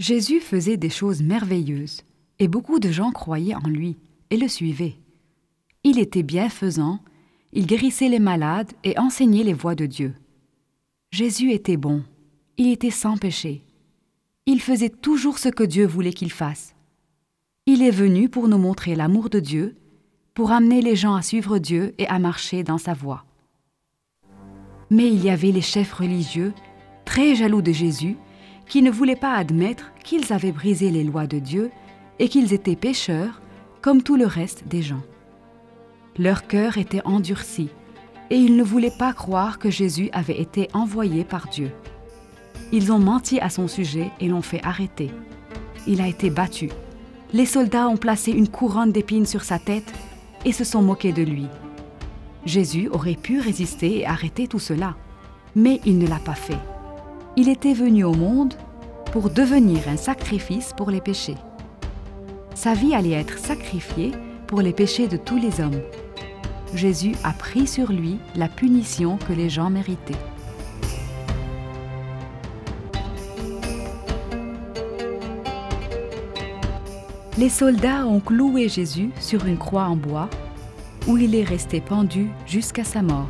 Jésus faisait des choses merveilleuses, et beaucoup de gens croyaient en lui et le suivaient. Il était bienfaisant, il guérissait les malades et enseignait les voies de Dieu. Jésus était bon, il était sans péché. Il faisait toujours ce que Dieu voulait qu'il fasse. Il est venu pour nous montrer l'amour de Dieu, pour amener les gens à suivre Dieu et à marcher dans sa voie. Mais il y avait les chefs religieux, très jaloux de Jésus, qui ne voulaient pas admettre qu'ils avaient brisé les lois de Dieu et qu'ils étaient pécheurs, comme tout le reste des gens. Leur cœur était endurci, et ils ne voulaient pas croire que Jésus avait été envoyé par Dieu. Ils ont menti à son sujet et l'ont fait arrêter. Il a été battu. Les soldats ont placé une couronne d'épines sur sa tête et se sont moqués de lui. Jésus aurait pu résister et arrêter tout cela, mais il ne l'a pas fait. Il était venu au monde pour devenir un sacrifice pour les péchés. Sa vie allait être sacrifiée pour les péchés de tous les hommes. Jésus a pris sur lui la punition que les gens méritaient. Les soldats ont cloué Jésus sur une croix en bois où il est resté pendu jusqu'à sa mort.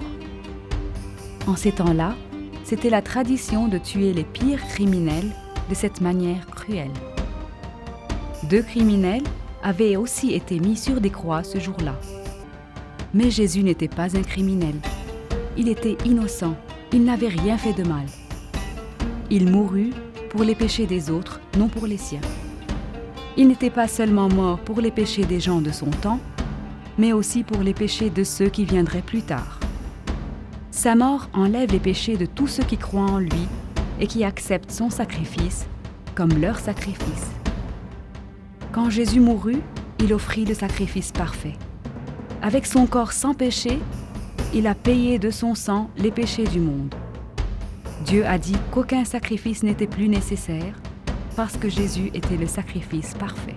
En ces temps-là, c'était la tradition de tuer les pires criminels de cette manière cruelle. 2 criminels avaient aussi été mis sur des croix ce jour-là. Mais Jésus n'était pas un criminel. Il était innocent, il n'avait rien fait de mal. Il mourut pour les péchés des autres, non pour les siens. Il n'était pas seulement mort pour les péchés des gens de son temps, mais aussi pour les péchés de ceux qui viendraient plus tard. Sa mort enlève les péchés de tous ceux qui croient en lui et qui acceptent son sacrifice comme leur sacrifice. Quand Jésus mourut, il offrit le sacrifice parfait. Avec son corps sans péché, il a payé de son sang les péchés du monde. Dieu a dit qu'aucun sacrifice n'était plus nécessaire parce que Jésus était le sacrifice parfait.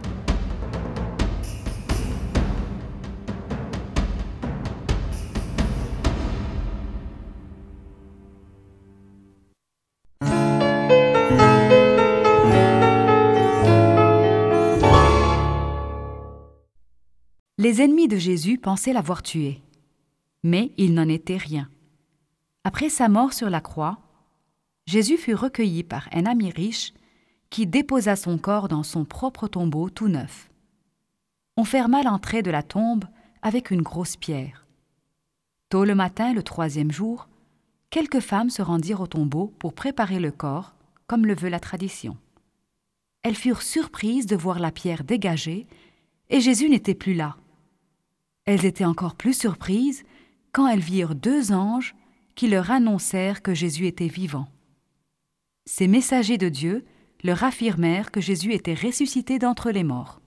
Les ennemis de Jésus pensaient l'avoir tué, mais il n'en était rien. Après sa mort sur la croix, Jésus fut recueilli par un ami riche qui déposa son corps dans son propre tombeau tout neuf. On ferma l'entrée de la tombe avec une grosse pierre. Tôt le matin, le 3e jour, quelques femmes se rendirent au tombeau pour préparer le corps, comme le veut la tradition. Elles furent surprises de voir la pierre dégagée et Jésus n'était plus là. Elles étaient encore plus surprises quand elles virent 2 anges qui leur annoncèrent que Jésus était vivant. Ces messagers de Dieu leur affirmèrent que Jésus était ressuscité d'entre les morts.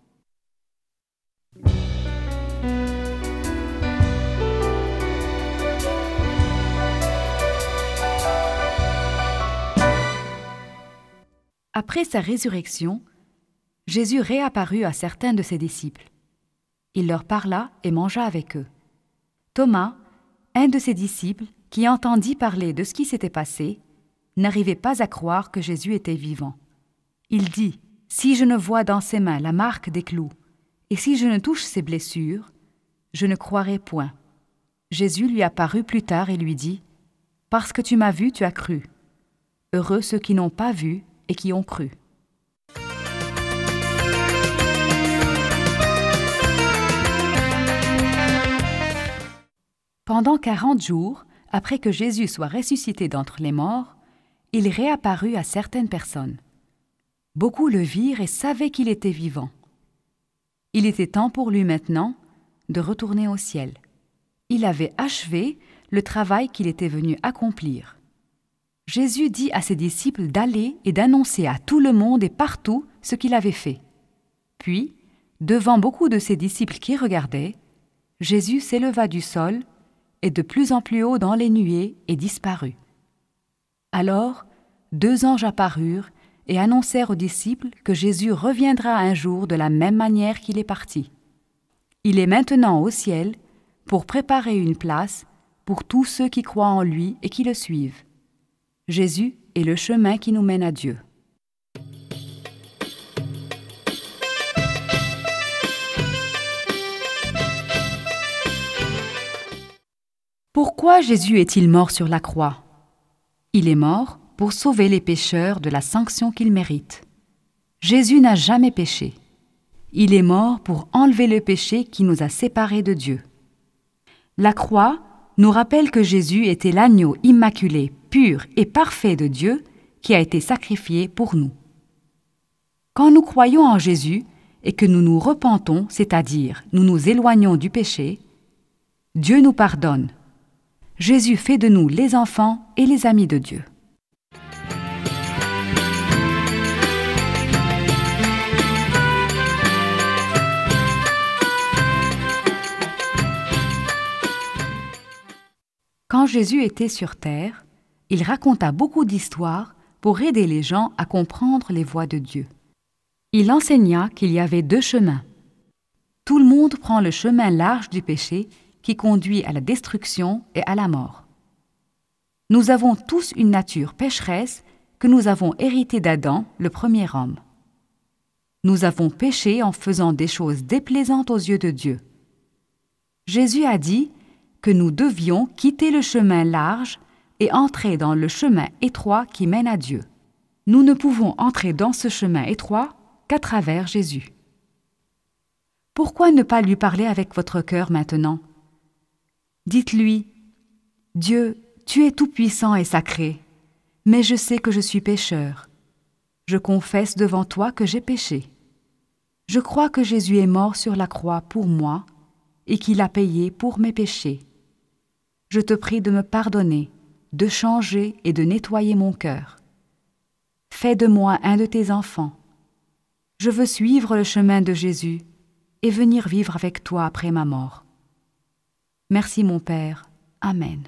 Après sa résurrection, Jésus réapparut à certains de ses disciples. Il leur parla et mangea avec eux. Thomas, un de ses disciples, qui entendit parler de ce qui s'était passé, n'arrivait pas à croire que Jésus était vivant. Il dit : « Si je ne vois dans ses mains la marque des clous, et si je ne touche ses blessures, je ne croirai point. » Jésus lui apparut plus tard et lui dit : « Parce que tu m'as vu, tu as cru. Heureux ceux qui n'ont pas vu et qui ont cru. » Pendant 40 jours, après que Jésus soit ressuscité d'entre les morts, il réapparut à certaines personnes. Beaucoup le virent et savaient qu'il était vivant. Il était temps pour lui maintenant de retourner au ciel. Il avait achevé le travail qu'il était venu accomplir. Jésus dit à ses disciples d'aller et d'annoncer à tout le monde et partout ce qu'il avait fait. Puis, devant beaucoup de ses disciples qui regardaient, Jésus s'éleva du sol et de plus en plus haut dans les nuées et disparut. Alors, 2 anges apparurent et annoncèrent aux disciples que Jésus reviendra un jour de la même manière qu'il est parti. Il est maintenant au ciel pour préparer une place pour tous ceux qui croient en lui et qui le suivent. Jésus est le chemin qui nous mène à Dieu. Pourquoi Jésus est-il mort sur la croix? Il est mort pour sauver les pécheurs de la sanction qu'ils méritent. Jésus n'a jamais péché. Il est mort pour enlever le péché qui nous a séparés de Dieu. La croix nous rappelle que Jésus était l'agneau immaculé, pur et parfait de Dieu qui a été sacrifié pour nous. Quand nous croyons en Jésus et que nous nous repentons, c'est-à-dire nous nous éloignons du péché, Dieu nous pardonne. Jésus fait de nous les enfants et les amis de Dieu. Quand Jésus était sur terre, il raconta beaucoup d'histoires pour aider les gens à comprendre les voies de Dieu. Il enseigna qu'il y avait 2 chemins. Tout le monde prend le chemin large du péché qui conduit à la destruction et à la mort. Nous avons tous une nature pécheresse que nous avons héritée d'Adam, le premier homme. Nous avons péché en faisant des choses déplaisantes aux yeux de Dieu. Jésus a dit que nous devions quitter le chemin large et entrer dans le chemin étroit qui mène à Dieu. Nous ne pouvons entrer dans ce chemin étroit qu'à travers Jésus. Pourquoi ne pas lui parler avec votre cœur maintenant? Dites-lui, « Dieu, tu es tout-puissant et sacré, mais je sais que je suis pécheur. Je confesse devant toi que j'ai péché. Je crois que Jésus est mort sur la croix pour moi et qu'il a payé pour mes péchés. Je te prie de me pardonner, de changer et de nettoyer mon cœur. Fais de moi un de tes enfants. Je veux suivre le chemin de Jésus et venir vivre avec toi après ma mort. Merci mon Père. Amen.